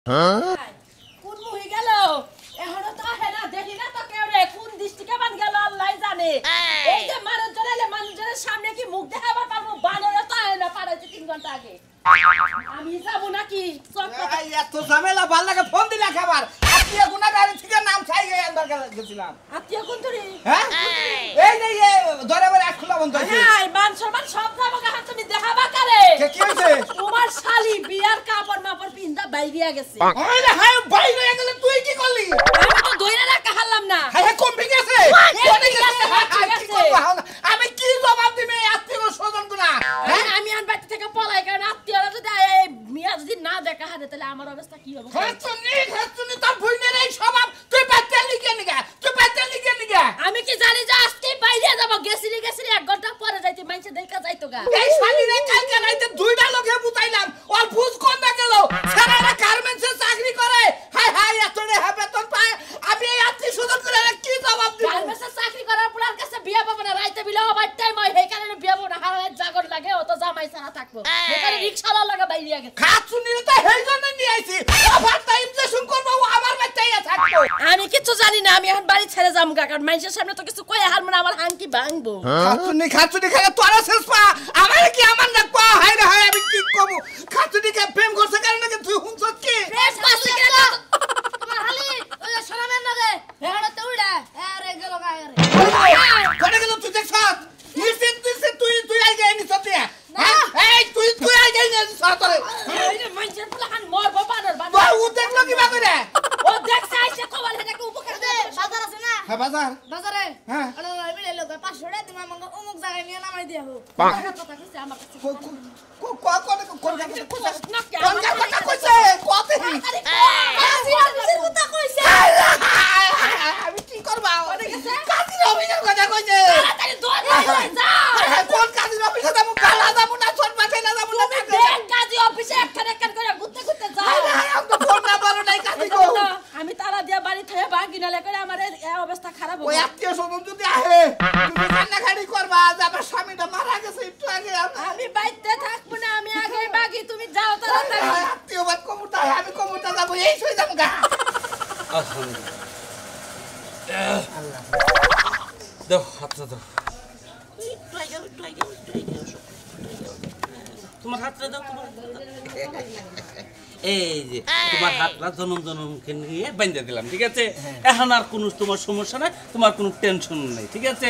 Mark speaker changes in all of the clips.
Speaker 1: কোন মুহি গেল এখনো তো হেনা দেখি না তো কেউ রে কোন দৃষ্টিকে বান গেল আল্লাহই জানে এই যে মানুষজনের সামনে কি মুখ দেখাবার পারবো বানরে তো হেনা পারাইছে 3 ঘন্টা আগে আমি যাব নাকি
Speaker 2: এই এত ঝামেলা ভাল লাগে ফোন দিলা খাবার আত্মীয় গুনাহগার থেকে নাম চাই একবার গেছিলাম
Speaker 1: আত্মীয় কোন তুই
Speaker 2: হ্যাঁ এই যে ধরে বলে এক খোলা বন্ধ হইছে
Speaker 1: এই মান সম্মান সব যাবো গাহাত তুমি দেখাবা কারে
Speaker 2: কি হইছে
Speaker 1: তোমার শালি বিয়ার কাপড় মাপড় পিন্দা বাইরিয়া গেছে
Speaker 2: ওইলে হাই বাইরে গেলে তুই কি করলি
Speaker 1: আমি তো দইরা রাখা হারলাম না
Speaker 2: হাই কম গেছে আমি কি জবাব দিবে আত্মীয় স্বজন গুনা
Speaker 1: আমি আনবাড়ি থেকে পলাই কারণ আত্মীয়রা যদি মিয়া যদি না দেখা হারে তাহলে আমার অবস্থা কি হবে
Speaker 2: খাচ্ছনি তোর ভুইনের এই স্বভাব তুই বাচ্চা লিখে নিগা
Speaker 1: আমি কি জানি যে আজকে বাইরে যাব গেছিলি 1 ঘন্টা পরে যাইতে মাইছে দেখা যাইতো গা
Speaker 2: এই শালিরে কালকে রাইতে দুইটা লোকে বুতাইলাম ওর ফুজ কোন না গেল সারারা গার্মেন্টসে চাকরি করে হাই হাই এতরে বেতন পায় আমি এই আত্মীয় স্বজন করে কি জবাব দিব
Speaker 1: গার্মেন্টসে চাকরি করার পর আর কাছে বিয়া পাবো না রাইতে বিলা হবার টাইম হয় এই কারণে বিয়া পাবো না হারায় জাগর লাগে ও তো জামাই ছাড়া থাকবো এখানে রিকশালা লাগা বাইরে গেছে
Speaker 2: খাচ্ছনি তো হেই জন্য নিয়ে আইছি ওভার টাইম যে শুন করব আমার বাচ্চাই থাকবো
Speaker 1: আমি কিছু জানি না আমি এখন বাড়ি ছেড়ে যাম গা কারণ মানুষের সামনে তো কিছু কই হারমু না আমার হাঙ্কি ভাঙবো
Speaker 2: খাচ্ছনি খালি তোরা শেষ পা আমার কি আমার না পা হাই রে হাই আমি কি করব খাচ্ছনি কে প্রেম করছে কারণে কি তুই হুনছত কি
Speaker 1: প্রেস পাসে কে তোমার হালি ওই সোনামের নগে হেড়া তো উড়া আরে গেল গা আরে
Speaker 2: কোনে গেল তুই দেখছ নিশ্চিত তুই আই যাই নিছত দিয়া এই তুই আই যাই নিছত রে
Speaker 1: এই যে মানুষের প্লান মরবো বানর
Speaker 2: ও দেখলো কি ভাবে রে
Speaker 1: ও দেখছে আইছে কবাল হেটাকে উপকার দে বাজার আছে না
Speaker 2: হ্যাঁ বাজার
Speaker 1: বাজারে
Speaker 2: হ্যাঁ
Speaker 1: আরে মিলে লোক 500 টাকা তুমি আমাকে অমুক জায়গায় নিয়ে নামাই দিয়া হোক কথা কইছে আমার কাছে
Speaker 2: আমি কি করবা কাজীর অফিসের কথা কইছে কোন কাজীর অফিসে যাবো কালা যাবো না ছোট মাথায় না যাবো না
Speaker 1: কাজী অফিসে একটা করে ঘুরতে যাও
Speaker 2: ফোন নাম্বার নাই কাজী গো
Speaker 1: আমি তারা দিয়া বাড়ি থেকে বাগিনালে করে আমার এই অবস্থা খারাপ
Speaker 2: ওই
Speaker 1: হবে
Speaker 2: আত্মীয় স্বজন যদি আহে তুমি কান্নাকাটি করবা যে আমার স্বামীটা মারা গেছে একটু আগে
Speaker 1: আমি বাইতে থাকবো না আমি আগে বাগি তুমি যাও তাড়াতাড়ি
Speaker 2: আত্মীয় বাদ কমুটা আমি কমুটা যাবো এই সই যাবো গা
Speaker 3: আল্লাহ দাও হাতটা দাও তোমার হাতটা দাও এই যে তোমার হাতটা জনমকে নিয়ে বাঁধে দিলাম ঠিক আছে এখন আর কোনো তোমার সমস্যা নাই তোমার কোনো টেনশন নাই ঠিক আছে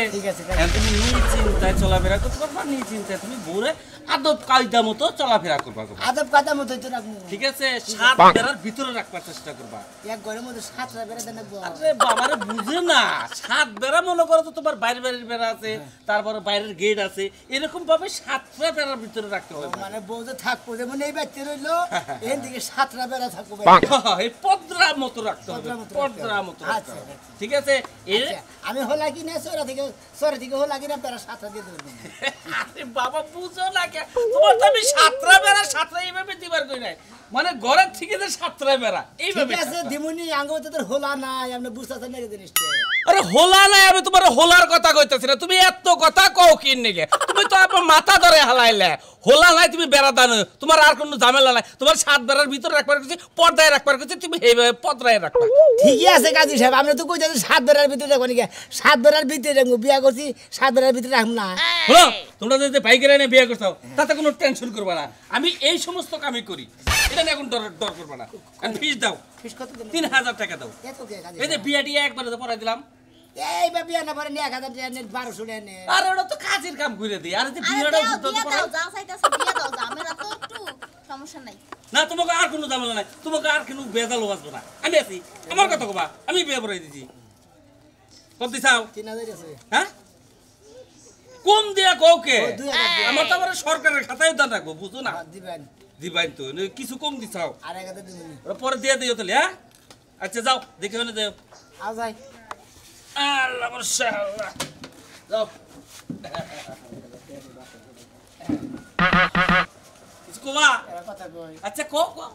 Speaker 3: তুমি নিশ্চিন্তায় চলাফেরা করতে পারবা নিশ্চিন্তায় তুমি বউরে আদব কায়দা মতো চলাফেরা করবা
Speaker 4: আদব কায়দা মতো তো রাখবো
Speaker 3: ঠিক আছে 7 বেড়ার ভিতরে রাখবার চেষ্টা করবা
Speaker 4: এক ঘরের মধ্যে 7টা বেড়া দেন রাখবো
Speaker 3: আরে বাবারে বুঝে না 7 বেড়া মনে করো তো তোমার বাইরের বেড়া আছে তারপরে বাইরের গেট আছে এরকম ভাবে 7টা বেড়ার ভিতরে রাখতে হবে
Speaker 4: মানে বউ যে থাকবো যেমন এই বাচ্চা রইলো এর দিকে 7টা বেড়া থাকবো
Speaker 3: এই পদ্রা মতো রাখতে হবে পদ্রা মতো রাখতে হবে ঠিক আছে
Speaker 4: আমি হলা কি না সরে থেকে হলা কি না বেড়া 7টা দিয়ে দেব
Speaker 3: আরে বাবা বুঝো না কে তোমার তো আমি 7টা বেড়া 7টা এইভাবে দিবার কই নাই মানে ঘরের থেকে যে 7টা বেড়া এইভাবে
Speaker 4: ঠিক আছে দিমুনি আঙ্গ তো তোর হলা নাই আপনি বুঝতাছেন না জিনিসটা
Speaker 3: আরে হোলা নাই আমি তোমার হোলার কথা কইতাছি না তুমি এত কথা কও কি নিকে তুমি তো আপনার মাথা ধরে হালাইলে হোলা নাই তুমি বেড়া দাও তোমার আর কোনো ঝামেলা নাই তোমার 7 বেড়ার ভিতরে রাখবার কিছু পর্দায় রাখবার কিছু তুমি এইভাবে পর্দায় রাখবা
Speaker 4: ঠিকই আছে কাজী সাহেব আপনি তো কইতাছেন 7 বেড়ার ভিতরে রাখবো নাকি 7 বেড়ার ভিতরে রাখবো বিয়া করছি 7 বেড়ার ভিতরে রাখবো না
Speaker 3: হলো তোমরা যদি বাইকের এনে বিয়ে করছো তাতে কোনো টেনশন করবা না আমি এই সমস্ত কামই করি এটা নিয়ে এখন ডর করবা না আর ফিস দাও
Speaker 4: ফিস কত দিন
Speaker 3: 3000 টাকা দাও
Speaker 4: এত কে কাজী
Speaker 3: এই যে বিয়া টিয়া একবারে তো পড়াই দিলাম
Speaker 4: এই বা বিয়া না পরে 1000 টাকা নেন 1200 টাকা নেন
Speaker 3: আর ওটা তো কাজের কাম করে দেই আর যে বিয়াটা বুঝতে পারো
Speaker 5: যা চাইতাছে বিয়া দাও আমরা তো একটু সমস্যা নাই
Speaker 3: না তোমাকে আর কোনো ঝামেলা নাই তোমাকে আর কোনো বেজাল বাসবো না আমি আছি আমার কথা কবা আমি বিয়ে পড়াই দিছি কত দিছাও
Speaker 4: 3000 আছে
Speaker 3: হ্যাঁ কম দিয়া কওকে আমার তো আবার সরকারের খাতায় দান রাখবো বুঝো না
Speaker 4: দিবেন
Speaker 3: দিবাই তো কিছু কম দিছাও
Speaker 4: আর 1000 দিবেন
Speaker 3: ওরা পরে দিয়ে দিও তাহলে হ্যাঁ আচ্ছা যাও দেখে হলে যাও
Speaker 4: আও যাই
Speaker 3: আল্লাহ মাশাআল্লাহ যাও কিছু কবা
Speaker 4: এরা কথা কই
Speaker 3: আচ্ছা কও কও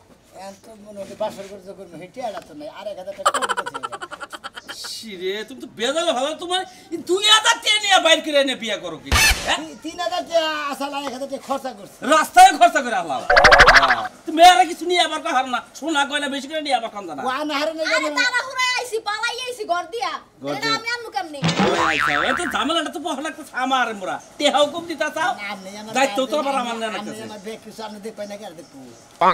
Speaker 4: এত মনে হচ্ছে বাসর করে যখন হেঁটে আড়া তো নাই আর 1000 টাকা কম দিতে
Speaker 3: শিরে তুমি তো বেজালে ভালো তোমার 2000 টাকা নিয়ে বাইর করে এনে বিয়া করো কি হ্যাঁ?
Speaker 4: 3000 টাকা আসলে 1000 টাকা খরচা করছে
Speaker 3: রাস্তায় খরচা করে আলাও তুমি আর কিছু নিয়ে আবার কাহার না সোনা গয়না বেশি করে নিয়ে আবার কান্দা না
Speaker 4: ও আনা হারে নাই
Speaker 5: আরে তারা হুরাই আইছি পালাই আইছি ঘর দিয়া এটা আমি আনমু কেমনে
Speaker 3: ওই তো ঝামেলাটা তো বহল একটা আমার মোরা টেহাও কম দিতা চাও দায়িত্ব তো আবার আমার না
Speaker 4: আমি
Speaker 3: রাখতেছে
Speaker 4: আমার ব্যাগ কিছু আপনি দেখ পাই না কি আর দেখবো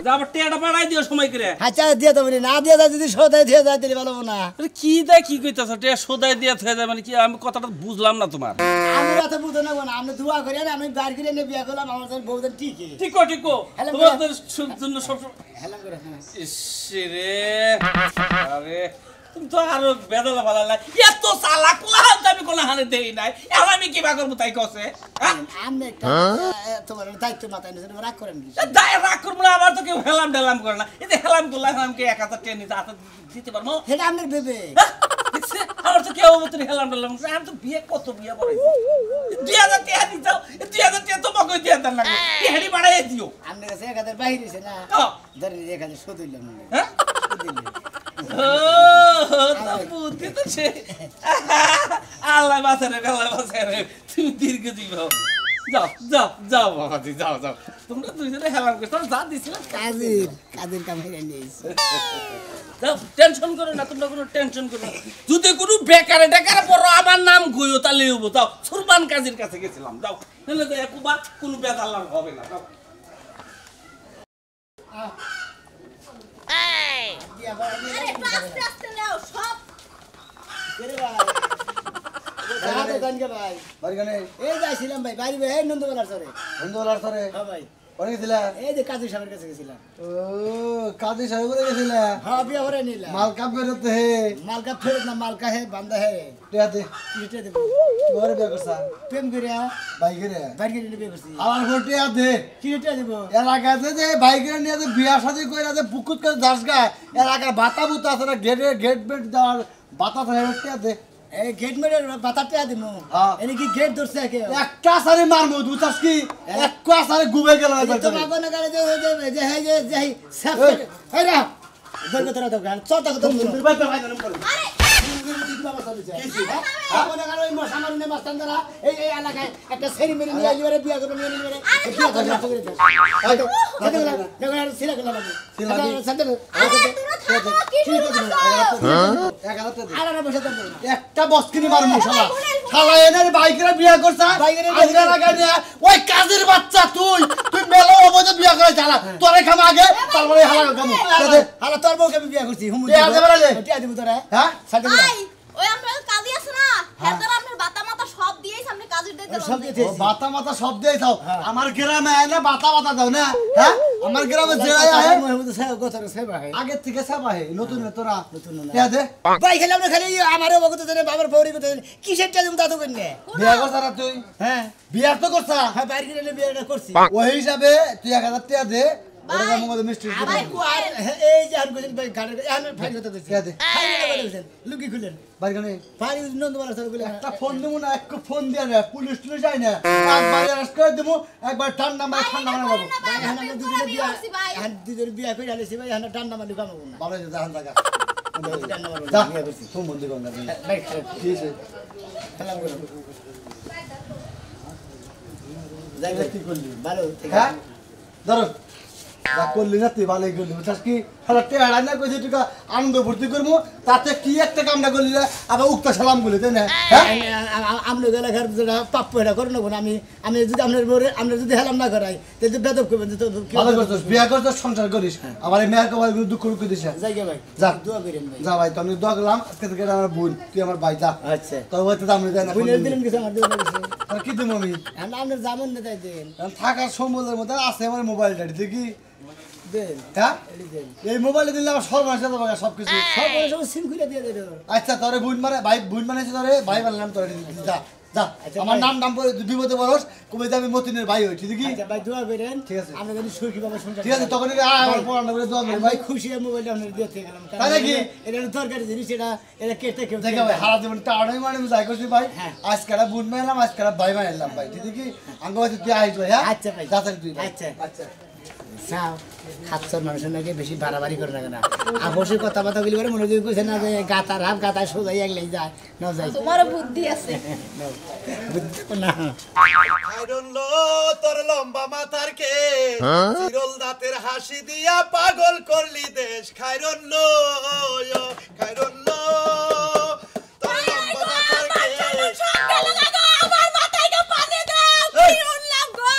Speaker 3: আবার টেহাটা বাড়াই দিও সময় করে
Speaker 4: আচ্ছা দিয়ে দেবো না দিয়ে যায় যদি সদাই দিয়ে যায় দিলে ভালো না
Speaker 3: আরে কি দেয় কি কইতাছ টেহা সোদাই দিয়া থয়ে যায় মানে কি আমি কথাটা বুঝলাম না তোমার
Speaker 4: আমি কথা বুঝতে না না আমি দোয়া করি আমি বাইর করে নিয়ে বিয়া করলাম আমার জন্য বউদের ঠিকই
Speaker 3: ঠিকো ঠিকো
Speaker 4: হ্যালো,
Speaker 3: তোমাদের জন্য সব
Speaker 4: হেলাম করে হ্যাঁ
Speaker 3: ইসরে আরে তুমি তো আরো বেদলা ভালো লাগে এত চালাক আমি কোনো হানে দেই নাই এখন আমি কি বা করবো তাই কসে
Speaker 4: আমি একটা তোমার দায়িত্ব মাথায় নিয়ে রাগ করেন কি
Speaker 3: দায় রাগ করবো না আবার তো কেউ হেলাম ঢেলাম করে না এই যে হেলাম করলাম আমাকে 1000 টাকা নিতে হাতে দিতে পারবো
Speaker 4: সেটা আপনার ভেবে
Speaker 3: হ্যাঁ? দেখছে? আমার তো কেউ মতন হেলাম ঢেলাম করে। আমি তো বিয়ে কত বিয়ে পড়াইছি 2000 টাকা দিতাও 2000 টাকা তোমাকে দিয়ে দেন লাগবে টেহারি বাড়াই দিও
Speaker 4: আপনার কাছে 1000 বাইরে আছে না
Speaker 3: ও,
Speaker 4: ধরেন 1000 শোধ হইলাম
Speaker 3: হ্যাঁ ও তো বুদ্ধি তো সে আল্লাহ বাঁচারে আল্লাহ বাঁচারে তুমি দীর্ঘ জীবন যাও যাও যাও বাবাজি যাও যাও তোমরা দুইজনে হেলাম করছো যা দিছিলাম
Speaker 4: কাজের কাম হয়ে নিয়েছে
Speaker 3: যাও টেনশন করো না তোমরা কোনো টেনশন করো না যদি কোনো বেকারে ডেকারে পড়ো আমার নাম গইও তাহলে হবো যাও সুরবান কাজীর কাছে গেছিলাম যাও তাহলে তো একবার কোনো বেদাল্লাহ হবে না যাও
Speaker 5: আরে একটু আস্তে আস্তে নাও সব
Speaker 4: ভাই
Speaker 2: বাড়িখানে
Speaker 4: এই যাইছিলাম ভাই বাড়ি ভাই নন্দবেলার সরে
Speaker 2: বন্ধুলার সরে
Speaker 4: হ্যাঁ ভাই
Speaker 2: অনেক ছিলা
Speaker 4: এই যে কাজী সাহেবের কাছে গেছিলাম
Speaker 2: ও কাজী সাহেব করে গেছিলা
Speaker 4: হ্যাঁ বিয়া করে নিলাম
Speaker 2: মাল কাপ বেরোতে হে
Speaker 4: মালকা ফেরত না মালকা হে বান্ধা হে
Speaker 2: টিয়াতে
Speaker 4: কিটে দেবো
Speaker 2: ঘরে বিয়ে করছা
Speaker 4: প্রেম করে
Speaker 2: বাইকেরে
Speaker 4: বাইরে নিয়ে বিয়ে করছি
Speaker 2: আমার ঘর টিয়াতে
Speaker 4: কিটে দেবো
Speaker 2: এলাকাতে যে বাইকের নিয়ে যে বিয়া শাদি করে যে পুকুত করে দাস গায় এলাকার বাতা বুতা আছে না গেট বেট দেওয়ার বাতা থাকে টিয়াতে
Speaker 4: এই গেট মেরে বাতাতে দিমু
Speaker 2: হ্যাঁ।
Speaker 4: এনে কি গেট ধরছে কে
Speaker 2: একটা সারি মারবো দুটাস কি একটা সারি গুবে গেল
Speaker 4: তো মাগো না করে যে হে যে সাফ হে না দরগ তোরা তো গান চটা কত
Speaker 5: আরে
Speaker 4: এই এলাকায় একটা সেরিমনি নিয়ে এলিবারে বিয়া করবে নিয়ে এলিবারে বিয়া করবে
Speaker 2: একটা বস্কিনি মারবো শালা শালা এনের বাইকের বিয়া করছা আজকে লাগাই নিয়ে ওই কাজের বাচ্চা তুই মেলা অবধি বিয়া করে চালা তোরে খাম আগে তারপরে হালা খামু
Speaker 4: হালা তোর বউকে আমি বিয়া করছি হুম
Speaker 2: টিয়া দেবে না রে?
Speaker 4: টিয়া দিব তোরা
Speaker 2: হ্যাঁ
Speaker 4: সাথে
Speaker 5: ভাই ওই আমরা কাজী আছে না হেদার আপনার বাতা মাথা সব দিয়েই সামনে কাজীর দিতে
Speaker 4: সব দিয়েছে।
Speaker 2: ও বাতা মাতা সব দিয়ে দাও আমার গ্রামে আয় না বাতা বাতা দাও না হ্যাঁ আমার গ্রামে জেলায় আয় আগের থেকে সাবা হে নতুন তোরা
Speaker 4: নতুন না।
Speaker 2: টিয়া দে
Speaker 4: ভাই খেলাম না খালি আমারও বকতে দেন বাবার বউরি করতে দেন কিসের টা তুমি দাদু কন্যা
Speaker 2: বিয়া করছা না তুই
Speaker 4: হ্যাঁ
Speaker 2: বিয়া তো করছা
Speaker 4: হ্যাঁ বাইরে গেলে বিয়েটা করছি
Speaker 2: ওই হিসাবে তুই 1000 টাকা দে ওটা মধ্যে মিষ্টি
Speaker 5: ভাই
Speaker 4: আর এই যে আর কইছেন ভাই গাড়ি আমি ফাইল করতে দিছি
Speaker 2: টিয়া দে
Speaker 4: লুকি খুলেন
Speaker 2: বাইগানে
Speaker 4: ফাইল নন্দমালা সর বলে
Speaker 2: একটা ফোন দেবো না এক ফোন দিয়ে না পুলিশ টুলিশ যায় না একবার অ্যারেস্ট করে দেবো একবার ঠান্ডা মারে যাবো
Speaker 4: ভাই হানা
Speaker 5: আমি
Speaker 4: দুজনে
Speaker 5: তো
Speaker 4: বিয়া
Speaker 5: করছি ভাই।
Speaker 4: হান দুজনে বিয়া কইরা আলেছি ভাই হানা ডান্ডা মালি কামাবো না
Speaker 2: ভালো হয়েছে জাহান জায়গা
Speaker 4: ডান্ডা মারবো
Speaker 2: যা
Speaker 4: না বিয়া করছি
Speaker 2: তুই বন্দি কর না
Speaker 4: ভাই
Speaker 2: ঠিক আছে
Speaker 4: খেলাম করো যাই
Speaker 2: কি করলি
Speaker 4: ভালো ঠিক
Speaker 2: হ্যাঁ
Speaker 4: আছে
Speaker 2: ধরো যা করলি না তুই ভালোই করলি বুঝছিস কি তাহলে টেহারা না কইছে তুই আনন্দ ভর্তি করবো তাতে কি একটা কামটা করলি না আবার উক্ত সালাম বলি তাই না হ্যাঁ
Speaker 4: আমরা এলাকার যেটা প্রাপ্য এটা করে নেবো না আমি যদি আপনার যদি হেলাম না করাই তাহলে বেদব করবেন তো
Speaker 2: ভালো করছিস বিয়া করছিস সংসার করিস আবার এই মেয়ের কবার দুঃখ রুখে দিস না।
Speaker 4: জায়গা ভাই
Speaker 2: যা।
Speaker 4: দোয়া করেন ভাই
Speaker 2: যা ভাই তো আমি দোয়া করলাম আজকে থেকে এটা আমার বোন তুই আমার ভাই যা
Speaker 4: আচ্ছা
Speaker 2: তোর হয়তো দাম দেয় না
Speaker 4: বুঝলেন দিলেন কিছু আমার দেওয়া গেছে
Speaker 2: তাহলে কি দেবো আমি
Speaker 4: আপনার জামন না তাই দেন
Speaker 2: কারণ থাকার সম্বলের মধ্যে আছে আমার মোবাইলটা দেখি
Speaker 4: দেন
Speaker 2: হ্যাঁ
Speaker 4: এটি দেন
Speaker 2: এই মোবাইলে দিলে আমার সর্বনাশ হয়ে যাবে সবকিছু
Speaker 4: সব সিম খুলে দিয়ে দেন
Speaker 2: আচ্ছা তোরে বুন মানে ভাই বুন মানেছে তোরে ভাই বানালাম তোরে যা যা
Speaker 4: আচ্ছা,
Speaker 2: আমার
Speaker 4: ভাই।
Speaker 2: নাম করে বিপদে বরস কবে আমি মতিনের ভাই হই ঠিক
Speaker 4: আচ্ছা ভাই দোয়া করেন
Speaker 2: ঠিক আছে।
Speaker 4: আমরা যদি সুখী ভাবে সংসার
Speaker 2: ঠিক আছে তখন আমার পড়ানো করে দোয়া করি
Speaker 4: ভাই
Speaker 2: ভাই
Speaker 4: খুশি মোবাইল আপনার দিতে গেলাম
Speaker 2: তাই নাকি?
Speaker 4: এটা দরকারি জিনিস এটা কেটে কেউ
Speaker 2: দেখে ভাই হারা জীবন টাড়াই মানে আমি যাই করছি ভাই
Speaker 4: হ্যাঁ।
Speaker 2: আজকে একটা বুন মারলাম আজকে একটা ভাই বানালাম ভাই ঠিক কি আঙ্গ ভাই তুই আইস ভাই হ্যাঁ
Speaker 4: আচ্ছা ভাই।
Speaker 2: যা তাহলে তুই ভাই।
Speaker 4: আচ্ছা।
Speaker 2: আচ্ছা
Speaker 4: চাও হাতছর মানুষের নাকি বেশি বাড়াবাড়ি করে না কেন আপসের কথাবার্তা গুলি করে মনে করি কইছে না যে গাতার হাফ গাতায় সোজাই একলাই যায় না যায়
Speaker 5: তোমারও বুদ্ধি আছে
Speaker 4: বুদ্ধি না
Speaker 2: খাইরুল্লো তোর লম্বা মাথার কে চিরল দাঁতের হাসি দিয়া পাগল করলি দেশ খাইরুল্লো খাইরুল্লো তোর লম্বা মাথার কে
Speaker 5: আমার মাথায় তো পানি দাও কি উঠলাম গো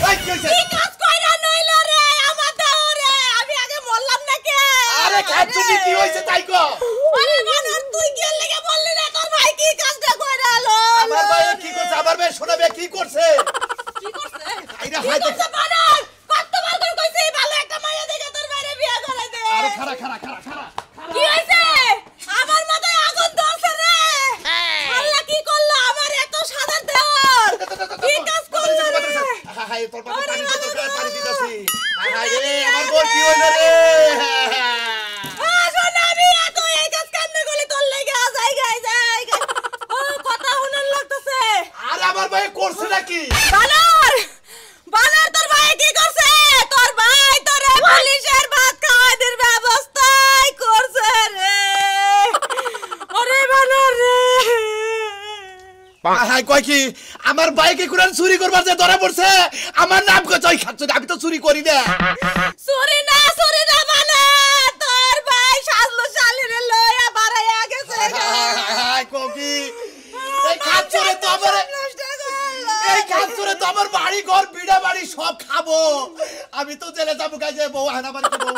Speaker 2: এই কি হইছে?
Speaker 5: কি কাজ কইরা নইলো রে আমার দাও রে আমি আগে বললাম না কে
Speaker 2: আরে খাচ্ছি কি হইছে তাই কো
Speaker 5: আরে বানর তুই কি লাগা বললি না তোর ভাই কি কাজটা কইরা আলো
Speaker 2: আমার ভাই কি করছে আমার ভাই শোনাবে কি করছে
Speaker 5: কি করছে
Speaker 2: আইরা
Speaker 5: কি
Speaker 2: হাইতে
Speaker 5: করছে বানর কতবার করে কইছি ভালো একটা মাইয়া দেখে তোর বাইরে বিয়ে করে দে
Speaker 2: আরে খাড়া
Speaker 5: কি হইছে আমার মাথায় আগুন জ্বলছে রে আল্লাহ কি করলো আমার এত সাদা দেওয়ার কি কাজ করলো রে
Speaker 2: হাই হাই তোর পানি দিতাছি হাই হাই রে আমার বল কি হইলো রে
Speaker 5: আসলে আমি এত এই কাজ কেমনে করলি তোর লাগা জায়গা ও কথা শুনন লাগতেছে
Speaker 2: আরে আমার ভাই করছে নাকি
Speaker 5: বানর বানর তোর ভাই কি করছে তোর ভাই তোরে পুলিশের ভাত খাওয়াই দির ব্যবস্থাই করছে রে ওরে বানর রে
Speaker 2: হাই কয় কি আমার বাইকে কুরান চুরি করবার যে ধরা পড়ছে আমার নাম কই জয় খাচ্ছ আমি তো চুরি করি না
Speaker 5: চুরি না বানর তোর ভাই সাজলো শালিরে লইয়া বাড়াইয়া গেছে
Speaker 2: হাই কবি এই খাচ্ছরে তো আমার এই খাচ্ছরে তো আমার বাড়ি ঘর বিড়া বাড়ি সব খাবো আমি তো জেলে যাবো কাজে বউ হানা বাড়ি বউ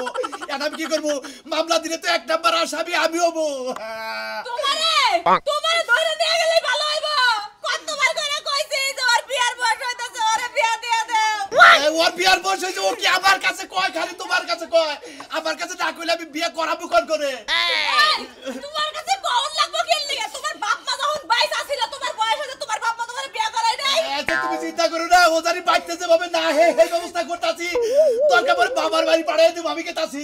Speaker 2: এখন আমি কি করবো মামলা দিলে তো 1 নাম্বার আসামি আমি হবো
Speaker 5: তোমারে ধরে নিয়ে গেলেই ভালো হইব কতবার করে কইছি যে ওর বিয়ার বয়স হইতাছে ওরে বিয়া দিয়া দাও
Speaker 2: ওর বিয়ার বয়স হয়েছে ও কি আমার কাছে কয় খালি তোমার কাছে কয় আমার কাছে না কইলে আমি বিয়ে করাবো কোন করে
Speaker 5: তোমার কাছে কখন লাগবো কি লিগে তোমার বাপ মা যখন বাইসা ছিল তোমার বয়স হইছে তোমার বাপ মা তোমারে বিয়া করাই নাই
Speaker 2: এত তুমি চিন্তা করো না ও জানি বাইতেছে ভাবে না হে হে ব্যবস্থা করতাছি তোর কেবল বাবার বাড়ি পাঠিয়ে দেব আমি কেতাছি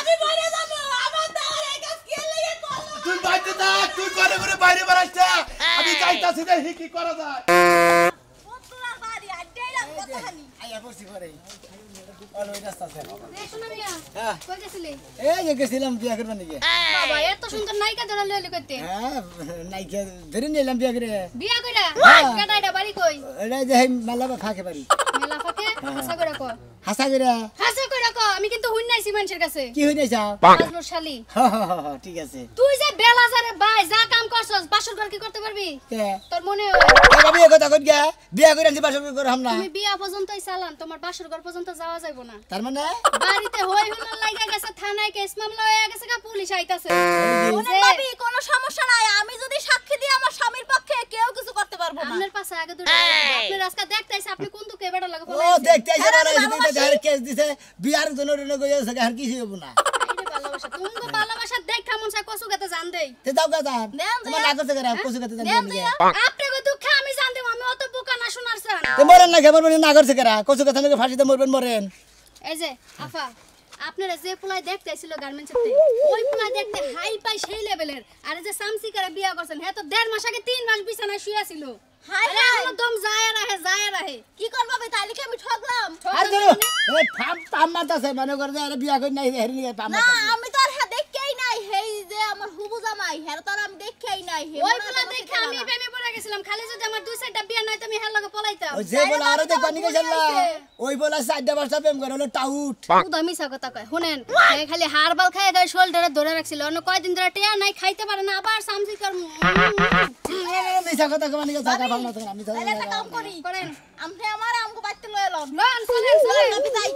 Speaker 5: আমি মরে যাব আমার দাওয়ার এই কাজ কি লিগে করলো
Speaker 2: তুই বাইতে থাক তুই করে করে বাইরে বেরাইছ আমি যাইতাছি দেখি কি করা যায়
Speaker 5: তোমার বাড়ি আড্ডাইলাম কতখানি
Speaker 4: আইয়া বসি করে অলওই রাস্তা আছে
Speaker 6: শোনো মিয়া
Speaker 4: হ্যাঁ
Speaker 6: কই গেছিলি
Speaker 4: এই যে গেছিলাম বিয়া করবার নাকি
Speaker 6: বাবা এত সুন্দর নায়িকা ধরা লইলি কইতে
Speaker 4: হ্যাঁ নাইকে ধরে নিলাম বিয়া করে
Speaker 6: বিয়া কইরা কেডা এটা বাড়ি কই
Speaker 4: এটা যে মেলা ফাঁকে পারি
Speaker 6: মেলা ফাকে হাসা কইরা কো
Speaker 4: হাসা করে
Speaker 6: হাসা কইরা কো আমি কিন্তু হুন নাইছি মানুষের কাছে
Speaker 4: কি হই নাই যাও
Speaker 6: আজলোর শালি
Speaker 4: ঠিক আছে
Speaker 6: তুই যে বেলা জারে ভাই যা কাম করছস বাসর ঘর কি করতে পারবি
Speaker 4: কে
Speaker 6: তোর মনে
Speaker 4: বাবা বিয়ে কথা কই গা বিয়া করে আনছি বাসর করে হামনা
Speaker 6: তুমি বিয়া পর্যন্তই চালান তোমার বাসর ঘর পর্যন্ত যাওয়া যাইব না
Speaker 4: তার মানে
Speaker 6: বাড়িতে হই হুল্লোড় লাগা গেছে থানায় কেস মামলা হয়ে গেছে কা পুলিশ আইতাছে
Speaker 5: ওনে ভাবি কোনো সমস্যা নাই আমি যদি সাক্ষী দিই আমার স্বামীর পক্ষে কেউ কিছু করতে পারবো না
Speaker 6: আপনার পাশে আগে দুটো আপনি রাস্তা দেখতেইছে আপনি কোন দুকে বেটা লাগে
Speaker 4: ও
Speaker 6: ফলাইছে
Speaker 4: দেখতে আইছে আর এসে যার কেস দিছে বিয়ার জন্য রেনো কই আছে আর কিছু হবো না
Speaker 6: এইটা ভালোবাসা তুমি ভালোবাসা দেখা মন চায় কসু গাতে জান দেই
Speaker 4: তে দাও গাদা
Speaker 5: দেন
Speaker 4: তোমার
Speaker 5: দিয়া।
Speaker 4: লাগছে করে কসু গাতে জানি
Speaker 5: দেন
Speaker 4: না
Speaker 5: দিয়া।
Speaker 6: আপনি কো দুঃখ আমি জান দেব আমি অত বোকা না শোনার চান
Speaker 4: তে মরেন না খবর না করছে কেরা কসু গাতে নাকি ফাঁসিতে মরবেন মরেন
Speaker 6: এই যে আফা আপনারা যে পোলাই দেখতে আইছিল গার্মেন্টসতে ওই পোলাই দেখতে হাই পাই সেই লেভেলের আর এই যে সামসি করে বিয়া করছেন হে তো 1.5 মাস আগে 3 মাস বিছানায় শুয়ে ছিল
Speaker 5: হাই
Speaker 6: আরে
Speaker 5: হাই
Speaker 6: এখনো দম যায় রাহে
Speaker 5: কি করব ভাই তাইলে কি আমি ঠকলাম
Speaker 4: আর ধরো এই ফাম পাম মারতাছে মনে করে যে বিয়া কই নাই হেরি নিয়ে পাম
Speaker 5: না
Speaker 4: মারতাছে
Speaker 5: আমি তো আর হ্যাঁ দেখকেই নাই হেই যে আমার হুবু জামাই হের তো আর আমি দেখকেই নাই হে
Speaker 6: ওই পোলা দেখে আমি প্রেমে পড়ে গেছিলাম খালি যদি আমার 2-4টা বিয়া নাই তো আমি হের লগে পলাইতাম
Speaker 4: ওই যে বলা আরে দেখ পানি গেছলা ওই বলা 4টা বছর প্রেম করে হলো টাউট
Speaker 6: উদা মিছা কথা কয় শুনেন এ খালি হারবাল খায় গায় শোল্ডারে ধরে রাখছিল অন্য কয়দিন ধরে টিয়া নাই খাইতে পারে না আবার সামসি কর
Speaker 4: মিছা কথা কমানি গেছে জায়গা ভালো না আমি
Speaker 5: তাইলে একটা কাম করি
Speaker 6: করেন
Speaker 5: আমনে আমারে আমগো বাইতে লয়ে লন
Speaker 6: লন চলেন চলেন
Speaker 5: আমি যাই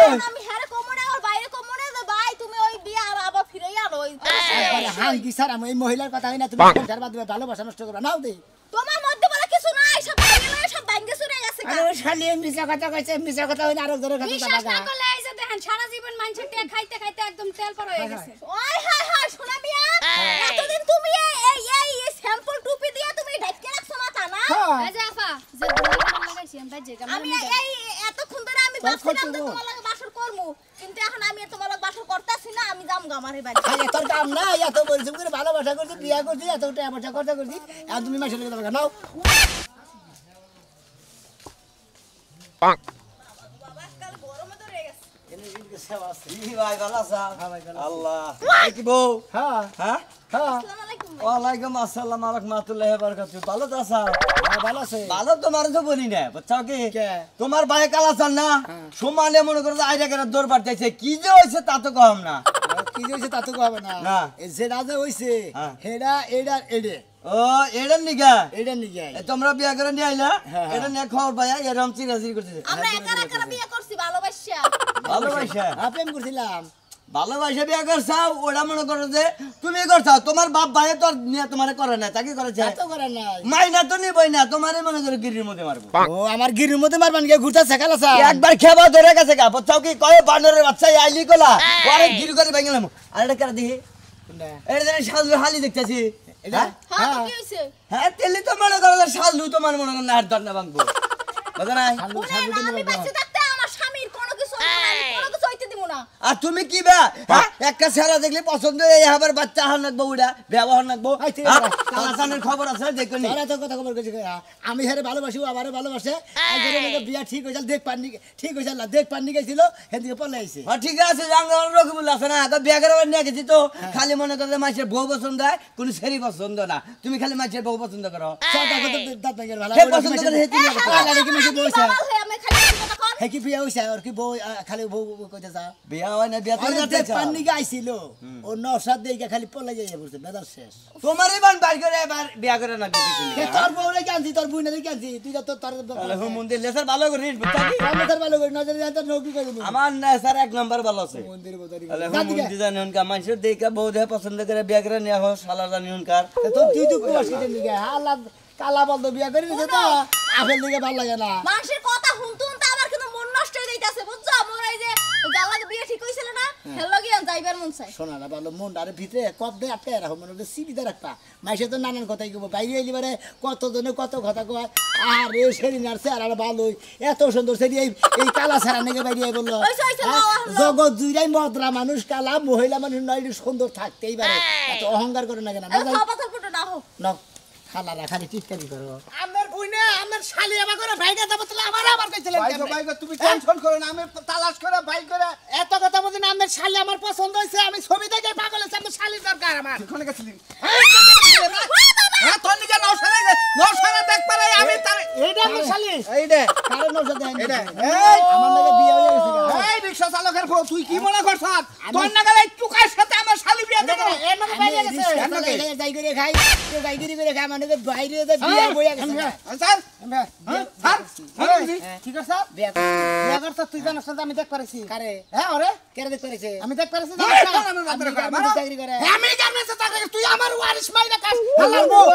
Speaker 4: এই।
Speaker 5: আমি হেরে কমনে আর বাইরে কমনে যে ভাই তুমি ওই বিয়া আর আবার ফিরেই আনো ওই
Speaker 4: একবারে হাং কি স্যার আমি এই মহিলার কথা হই না তুমি সংসার বাদ দিবে ভালোবাসা নষ্ট করবে নাও দে
Speaker 5: তোমার মধ্যে বলে কিছু নাই সব ভেঙে লয়ে সব ভাঙ্গে চুরে গেছে
Speaker 4: আরে ওই শালি মিছা কথা কইছে মিছা কথা হই না আরো ধরে কথা
Speaker 6: বিশ্বাস
Speaker 4: টাকা
Speaker 6: না করলে এই যে দেখেন সারা জীবন মানুষের টিয়া খাইতে খাইতে একদম তেল পর হয়ে গেছে
Speaker 5: ওই হাই হাই শোনা মিয়া এতদিন তুমি এই স্যাম্পল টুপি দিয়ে তুমি ঢাককে রাখছো মাথা না
Speaker 6: এই যে আপা যে দুলা লাগাইছি আমি বাজে
Speaker 5: আমি এই এতক্ষণ ধরে আমি ভাবছিলাম যে তোমার লগে বাসর করমু কিন্তু এখন আমি তোমার লগে বাসর করতেছি না আমি যাম গা আমারে বাড়ি
Speaker 4: আরে তোর কাম না এত বলছিস করে ভালোবাসা করছিস বিয়া করছিস এত টাকা পয়সা খরচা করছিস আর তুমি মাসের কথা বলছো নাও
Speaker 5: বাবা কাল গরমে ধরে গেছে
Speaker 4: সেবা আছে
Speaker 7: কি ভাই ভালো আছো
Speaker 4: হ্যাঁ ভাই ভালো
Speaker 7: আল্লাহ এই কি বউ
Speaker 4: হ্যাঁ
Speaker 7: হ্যাঁ
Speaker 4: হ্যাঁ
Speaker 6: আসসালামু আলাইকুম ভাই।
Speaker 7: ওয়ালাইকুম আসসালাম রাহমাতুল্লাহি ওয়া বারাকাতুহু ভালো তো আছো
Speaker 4: ভালো আছে
Speaker 7: ভালো তোমার তো বলি না বুঝছো কি
Speaker 4: কে?
Speaker 7: তোমার ভাই কালাচান না সমানে মনে করো আইরা করে দৌড় পাঠাইছে কি যে হইছে তা তো কম না
Speaker 4: কি যে হইছে তা তো হবে না
Speaker 7: না।
Speaker 4: এই যে রাজা হইছে
Speaker 7: হ্যাঁ।
Speaker 4: হেডা এডা এডে
Speaker 7: ও এডার নিগা
Speaker 4: এডা নিয়ে
Speaker 7: এ তোমরা বিয়া করে নিয়ে আইলা
Speaker 4: হ্যাঁ, হ্যাঁ।
Speaker 7: এটা নিয়ে খবর পাইয়া এরকম চিরাচিরি করতেছে
Speaker 6: আমরা একা বিয়ে করছি ভালোবাসা।
Speaker 7: ভালোবাসা
Speaker 4: প্রেম করছিলাম
Speaker 7: ভালোবাসা বিয়া করছাও ওটা মনে করো যে তুমি করছাও তোমার বাপ ভাই তো আর নিয়ে তোমার করে না তাকে করেছে
Speaker 4: তা তো করে নাই
Speaker 7: মাইনা তো নিবই না তোমারই মনে করো গিরির মধ্যে মারবো
Speaker 4: ও আমার গিরির মধ্যে মারবান গিয়ে ঘুরতেছে কালাসা
Speaker 7: একবার খেবা ধরে গেছে গা বুঝছাও কি কয় বানরের বাচ্চা আইলি গলা পরে গিরি করে ভাঙলাম আর এটা কার দেখি এটা জানি সাজু হালি দেখতেছি
Speaker 4: এটা
Speaker 6: হ্যাঁ তো কি হইছে?
Speaker 7: হ্যাঁ তেলি তো মনে করো যে সাজু তোমার মনে করো না আর দন্ডা ভাঙবো বুঝা নাই
Speaker 6: শুনে না, আমি বেঁচে থাকতে আমার স্বামীর কোনো কিছু হইতো না, আমি কোনো কিছু হইতে দিব না।
Speaker 7: আর তুমি কি বে হ্যাঁ? একটা ছেলে দেখলে পছন্দ এই আবার বাচ্চা হার নাকবো ওটা ব্যবহার নাকবো
Speaker 4: এই ঠিক আছে।
Speaker 7: কালাচানের খবর আছে দেখো নি
Speaker 4: তারা তো কথা খবর কইছে আমি হেরে ভালোবাসি ও আমারে ভালোবাসে একজনের মধ্যে বিয়া ঠিক হইছে দেখ পানি ঠিক হইছে না দেখ পানি গেছিল হেদিকে পলে আইছে
Speaker 7: হ্যাঁ ঠিক আছে জাঙ্গাল রকমুল আছে না তো বিয়া করে নিয়ে গেছি তো খালি মনে করো যে মাছের বউ পছন্দ হয় কোনো ছেড়ি পছন্দ না তুমি খালি মাছের বউ পছন্দ করো
Speaker 4: সদা কথা দাঁত ভাঙের ভালো
Speaker 7: হে পছন্দ করে হে তুমি
Speaker 4: আলাদা কি মেশে বইছে
Speaker 6: বাবা হয়ে আমি খালি একটা কথা কন।
Speaker 4: হে কি বিয়া হইছে আর কি বউ খালি বউ কইতে যা
Speaker 7: বিয়া হয় না বিয়া তো
Speaker 4: আরে
Speaker 7: করতে
Speaker 4: দেখ
Speaker 7: চাও।
Speaker 4: পানি গাইছিল ও নসাদ দেইকা খালি পলে যাইয়া পড়ছে বেদার শেষ
Speaker 7: তোমারই বান বাইর করে এবার বিয়া করে না দিছি
Speaker 4: হে তোর বউ রে কানছি তোর বুইনা রে কানছি তুই তো তোর
Speaker 7: তাহলে হুম মন্দির লেসার ভালো করে বুঝতা কি
Speaker 4: তোর ভালো করে নজরে জানতে নৌকি করে দিবি
Speaker 7: আমার না স্যার এক নাম্বার ভালো আছে
Speaker 4: মন্দির বদারি
Speaker 7: তাহলে হুম মন্দির জানি উনকা মানুষের দেখা বউ দেখে পছন্দ করে বিয়া করে নিয়ে হোস শালা জানি উনকার
Speaker 4: তো তুই তো কোস কিতে নিগে হালা কালা বলতো বিয়া করে দিছে তো আপেল দিকে ভালো লাগে না
Speaker 6: মানুষের কথা শুনতে শুনতে আমার কিন্তু মন নষ্ট হয়ে যাইতাছে বুঝছো? মোর এই যে জালাকে বিয়ে ঠিক হইছিল না, হেলো গিয়া যাইবার মন চাই।
Speaker 4: শোনা না ভালো মন আরে ভিতরে কপ দে আপে রাখো মনে হচ্ছে সিবিদা রাখবা মাইসে তো নানান কথাই কব বাইরে এলি বারে কত জনে কত কথা কয় আরে সেরি নারছে আর ভালোই এত সুন্দর সেরি এই কালা ছাড়া নাকি বাইরে বললো
Speaker 6: হইছে, হইছে, লাও, লাও।
Speaker 4: জগৎ জুড়াই মদরা মানুষ কালা মহিলা মানুষ নয় সুন্দর থাকতেই পারে এত অহংকার করে না কেন
Speaker 6: খাওয়া পাথর ফুটো না হোক।
Speaker 4: না খালারা খালি টিটকারি করো
Speaker 8: আমার বুইনে আমার শালি আমার করে ভাইগা যাব তাহলে আমার আবার কইছিলেন
Speaker 2: ভাইগো ভাইগো তুমি টেনশন করো না আমি তালাশ করে ভাই করে
Speaker 8: এত কথা বলছেন আমার শালি আমার পছন্দ হইছে আমি ছবি দেখে পাগল হইছে আমার শালি দরকার আমার
Speaker 2: কোনে গেছিলি
Speaker 8: হ্যাঁ তোর নিকে নৌসারে দেখ পারে আমি তার
Speaker 4: এইটা আমার শালি
Speaker 2: এই রে
Speaker 4: কারণ নজর দেন
Speaker 2: এইটা
Speaker 8: এই
Speaker 4: আমার লাগে বিয়ে হয়ে গেছে গা।
Speaker 8: এই রিকশা চালকের বউ তুই কি মনে করছ তোর নাগালে টুকার সাথে আমার শালি বিয়ে দেব
Speaker 4: এর মানে বাইরে গেছে যাই করে খাই তো যাই করে খাই মানে বাইরে যে বিয়ে বইয়া গেছে
Speaker 8: স্যার স্যার
Speaker 4: ঠিক আছে বিয়ে
Speaker 8: বিয়ে করছ তুই জানিস না আমি দেখ পারেছি
Speaker 4: কারে
Speaker 8: হ্যাঁ ওরে
Speaker 4: কেন দেখতে পারিছে
Speaker 8: আমি দেখ পারেছি
Speaker 4: চাকরি করে
Speaker 8: আমি গার্মেন্টসে চাকরি করি, তুই আমার ওয়ারিশ মাইরা কাজ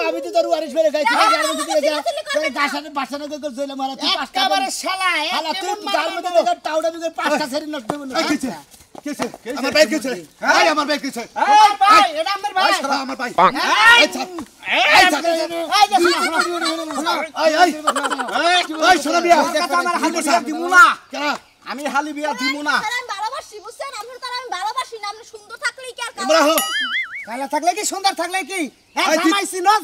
Speaker 4: আমি তো তোর ওয়ারিশ মেরে খাই তুই আর মধ্যে দিয়ে যা তোর গাছানে বাসানে করে জইলে মারা তুই পাঁচটা
Speaker 8: একেবারে শালা
Speaker 4: হালা তুই
Speaker 8: এমন
Speaker 4: তার মধ্যে দেখে টাউডা বিকে পাঁচটা সেরি নষ্ট হবে না
Speaker 2: কিছে আমার ভাই কিছে ভাই আমার ভাই কিছে
Speaker 8: এই ভাই এটা আমার ভাই
Speaker 2: ভাই সারা আমার ভাই
Speaker 8: এই
Speaker 2: আই আই আই শোনা বিয়া
Speaker 8: আমার হালি বিয়া দিমু না
Speaker 2: কেনা
Speaker 8: আমি হালি বিয়া দিমু না
Speaker 6: তারা আমি ভালোবাসি বুঝছেন? আপনার তারা আমি ভালোবাসি না, আপনি সুন্দর থাকলেই কি আর কাজ
Speaker 2: আমরা হো
Speaker 8: কালা থাকলে কি সুন্দর থাকলে কি
Speaker 2: এই তুই-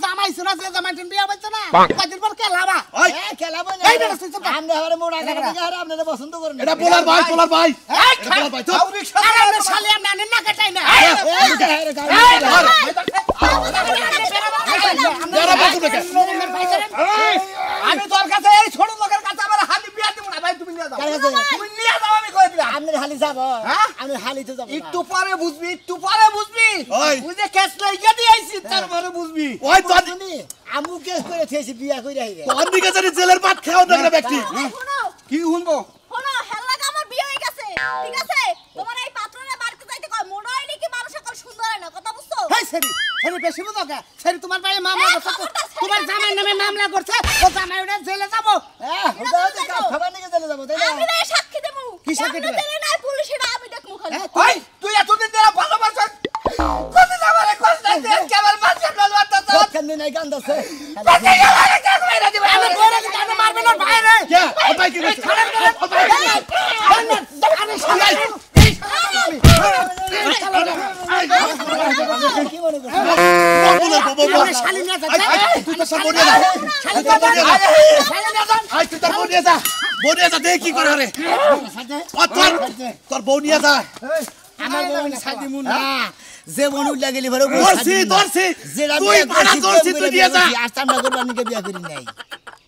Speaker 8: জামাইছি না যে জামাইটিন বিয়া হইছে না কদিন পর কে লাবা
Speaker 2: ওই
Speaker 4: এ খেলাবো না
Speaker 8: এই বেটা, তুই চুপ থাক।
Speaker 4: আমরা হারে মোড়া খাবে না হারে আপনারা পছন্দ করেন
Speaker 2: এটা পোলার ভাই পোলার ভাই
Speaker 8: এই
Speaker 2: পোলার ভাই তো
Speaker 8: আরে আমার শালি আমি আনেন না কাটাই না আমি তোর কাছে এই ছোট লোকের কাছে আমার হালি বিয়া দিব না ভাই তুমি নিয়ে যাও তুমি নিয়ে যাও আমি কই দিলাম
Speaker 4: আপনি হালি যাব
Speaker 8: হ্যাঁ?
Speaker 4: আমি হালি তো যাব
Speaker 8: একটু পরে বুঝবি
Speaker 2: ওই।
Speaker 8: বুঝে কেস লইয়া দিয়ে আইছি তারপরে বুঝবি
Speaker 2: ওই তো
Speaker 4: আমু কেস করে থেছি বিয়া কইরা হইবে
Speaker 2: তোর দিকে জানি জেলের ভাত খাও না ব্যক্তি
Speaker 6: শোনো
Speaker 8: কি শুনবো
Speaker 6: শোনো, হেল্লাকে আমার বিয়ে হয়ে গেছে, ঠিক আছে? তোমার এই পাত্ররা বাড়িতে যাইতে কয়, মনে হয় নাকি মানুষ সকল সুন্দর হয় না, কথা বুঝছো?
Speaker 8: হেই সেরি সেরি বেশি বুঝো কে সেরি তোমার ভাই মামলা
Speaker 6: এই
Speaker 8: করছে
Speaker 6: খবরটা ছেড়ে
Speaker 8: তোমার
Speaker 6: দাও।
Speaker 8: জামাই নামে মামলা করছে ও জামাই ওটা জেলে যাবো
Speaker 4: খাবার নিয়ে চলে যাবো তাই না
Speaker 6: আমি না সাক্ষী দেবো।
Speaker 8: কি সাক্ষী
Speaker 6: কেমনে
Speaker 8: দিবে?
Speaker 6: দিলে না পুলিশ, এটা আমি দেখবো খালি।
Speaker 8: ওই তুই এতদিন ধরে ভালোবাসছ কত আমারে কষ্ট দিস কেবল মাঝে বলবাতা তো
Speaker 4: কেন নাই গান দছে
Speaker 8: আমি কইরা কি কানে মারবে না ভাই রে
Speaker 2: কে ও ভাই কি গেছে ও ভাই
Speaker 4: কি মনে করছ
Speaker 2: বল
Speaker 8: শালি নিয়ে যা
Speaker 2: তুই তো সব বলিয়ে যা
Speaker 8: শালি নিয়ে যা
Speaker 2: আই তুই তো বলিয়ে যা বউ নিয়ে যা দেখি কি করে রে তোর বউ নিয়ে যা
Speaker 4: আমার বোন সাদি মুন না যে বোন উল্লা গেলি ভরে
Speaker 2: ধরছি
Speaker 4: যেটা
Speaker 2: তুই পাড়া ধরছি তুই নিয়ে যা
Speaker 4: আস্তামটা করবার নিকে বিয়া করি নাই